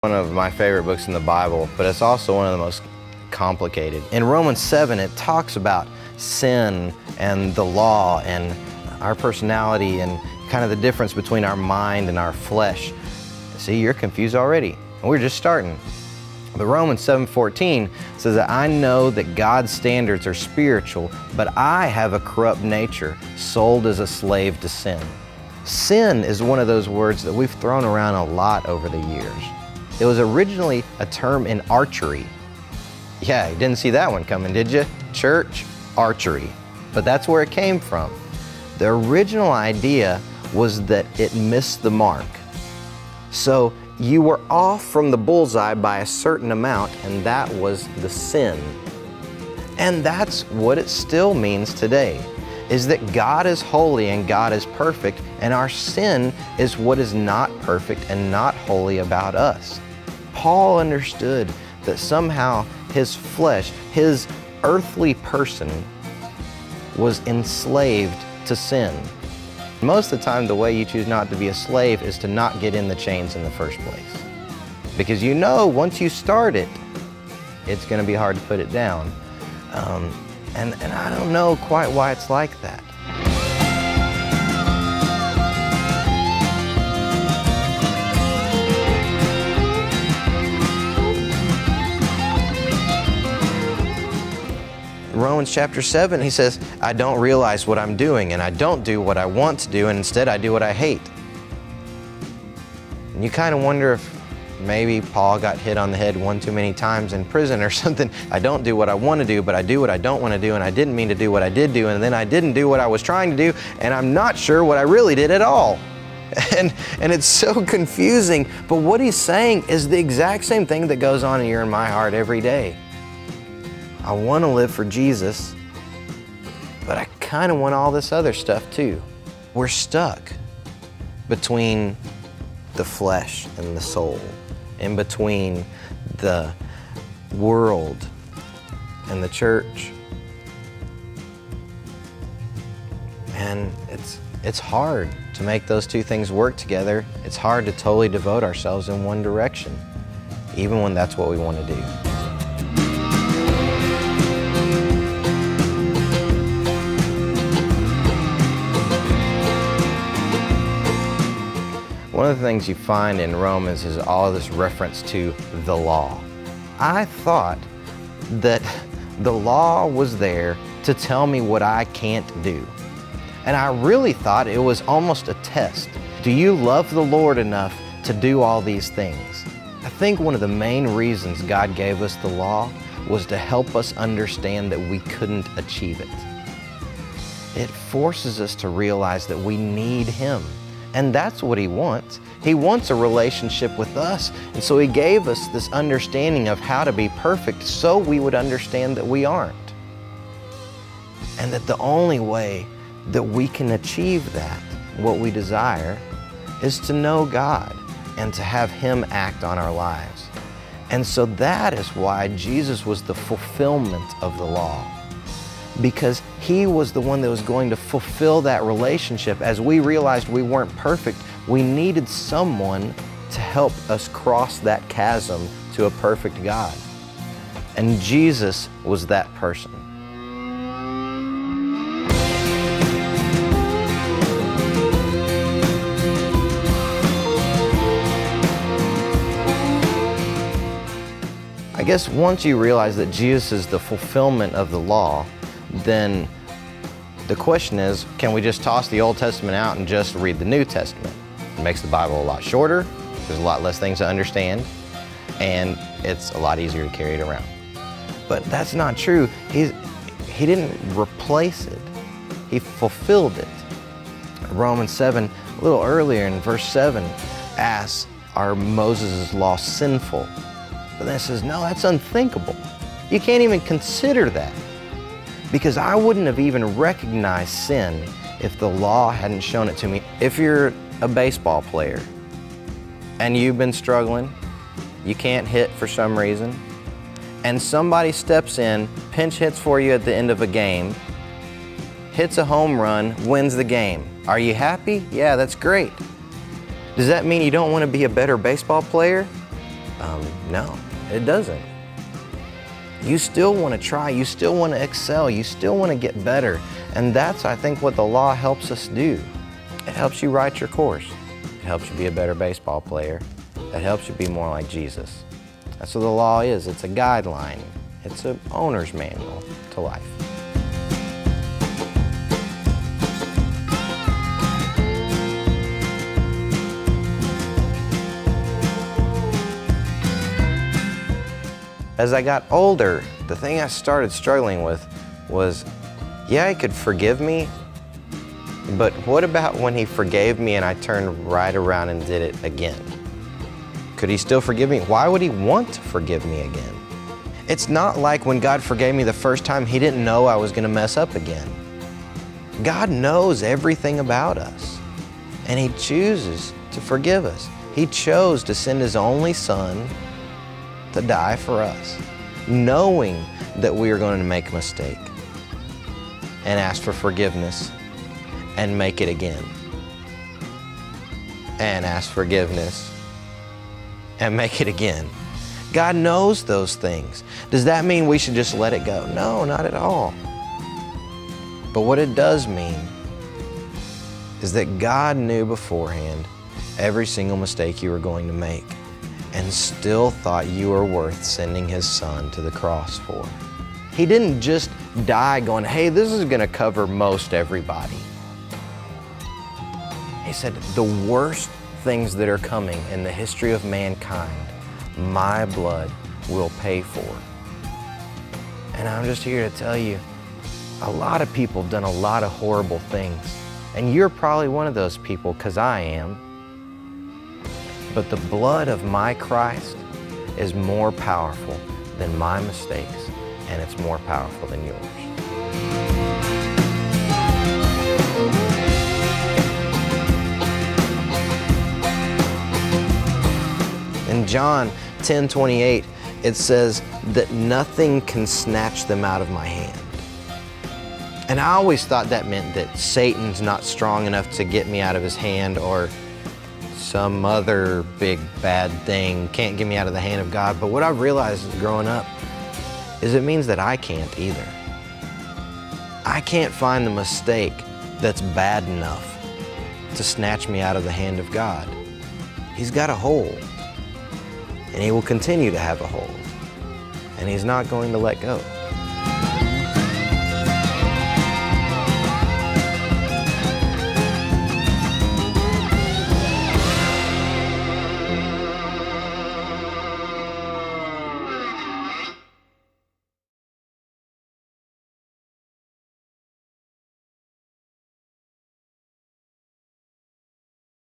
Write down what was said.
One of my favorite books in the Bible, but it's also one of the most complicated. In Romans 7, it talks about sin and the law and our personality and kind of the difference between our mind and our flesh. See, you're confused already, and we're just starting. But Romans 7:14 says that I know that God's standards are spiritual, but I have a corrupt nature, sold as a slave to sin. Sin is one of those words that we've thrown around a lot over the years. It was originally a term in archery. Yeah, you didn't see that one coming, did you? Church, archery. But that's where it came from. The original idea was that it missed the mark. So you were off from the bullseye by a certain amount, and that was the sin. And that's what it still means today, is that God is holy and God is perfect, and our sin is what is not perfect and not holy about us. Paul understood that somehow his flesh, his earthly person, was enslaved to sin. Most of the time, the way you choose not to be a slave is to not get in the chains in the first place. Because you know, once you start it, it's going to be hard to put it down. And I don't know quite why it's like that. Romans chapter 7, he says, I don't realize what I'm doing, and I don't do what I want to do, and instead I do what I hate. And you kind of wonder if maybe Paul got hit on the head one too many times in prison or something. I don't do what I want to do, but I do what I don't want to do, and I didn't mean to do what I did do, and then I didn't do what I was trying to do, and I'm not sure what I really did at all. And it's so confusing, but what he's saying is the exact same thing that goes on in your and my heart every day. I want to live for Jesus, but I kind of want all this other stuff too. We're stuck between the flesh and the soul, in between the world and the church. And it's hard to make those two things work together. It's hard to totally devote ourselves in one direction, even when that's what we want to do. One of the things you find in Romans is all of this reference to the law. I thought that the law was there to tell me what I can't do. And I really thought it was almost a test. Do you love the Lord enough to do all these things? I think one of the main reasons God gave us the law was to help us understand that we couldn't achieve it. It forces us to realize that we need Him. And that's what He wants. He wants a relationship with us. And so He gave us this understanding of how to be perfect so we would understand that we aren't. And that the only way that we can achieve that, what we desire, is to know God and to have Him act on our lives. And so that is why Jesus was the fulfillment of the law. Because He was the one that was going to fulfill that relationship. As we realized we weren't perfect, we needed someone to help us cross that chasm to a perfect God. And Jesus was that person. I guess once you realize that Jesus is the fulfillment of the law, then the question is, can we just toss the Old Testament out and just read the New Testament? It makes the Bible a lot shorter, there's a lot less things to understand, and it's a lot easier to carry it around. But that's not true. He didn't replace it. He fulfilled it. Romans 7, a little earlier in verse 7, asks, are Moses' law sinful? But then it says, no, that's unthinkable. You can't even consider that. Because I wouldn't have even recognized sin if the law hadn't shown it to me. If you're a baseball player and you've been struggling, you can't hit for some reason, and somebody steps in, pinch hits for you at the end of a game, hits a home run, wins the game. Are you happy? Yeah, that's great. Does that mean you don't want to be a better baseball player? No, it doesn't. You still want to try, you still want to excel, you still want to get better. And that's, I think, what the law helps us do. It helps you write your course. It helps you be a better baseball player. It helps you be more like Jesus. That's what the law is. It's a guideline. It's an owner's manual to life. As I got older, the thing I started struggling with was, yeah, he could forgive me, but what about when he forgave me and I turned right around and did it again? Could he still forgive me? Why would he want to forgive me again? It's not like when God forgave me the first time, he didn't know I was going to mess up again. God knows everything about us, and he chooses to forgive us. He chose to send his only son to die for us, knowing that we are going to make a mistake and ask for forgiveness and make it again and ask forgiveness and make it again. God knows those things. Does that mean we should just let it go? No, not at all. But what it does mean is that God knew beforehand every single mistake you were going to make and still thought you were worth sending his son to the cross for. He didn't just die going, hey, this is going to cover most everybody. He said, the worst things that are coming in the history of mankind, my blood will pay for. And I'm just here to tell you, a lot of people have done a lot of horrible things. And you're probably one of those people, because I am. But the blood of my Christ is more powerful than my mistakes, and it's more powerful than yours. In John 10:28, it says that nothing can snatch them out of my hand. And I always thought that meant that Satan's not strong enough to get me out of his hand, or some other big bad thing can't get me out of the hand of God. But what I've realized growing up is it means that I can't either. I can't find the mistake that's bad enough to snatch me out of the hand of God. He's got a hold, and he will continue to have a hold, and he's not going to let go.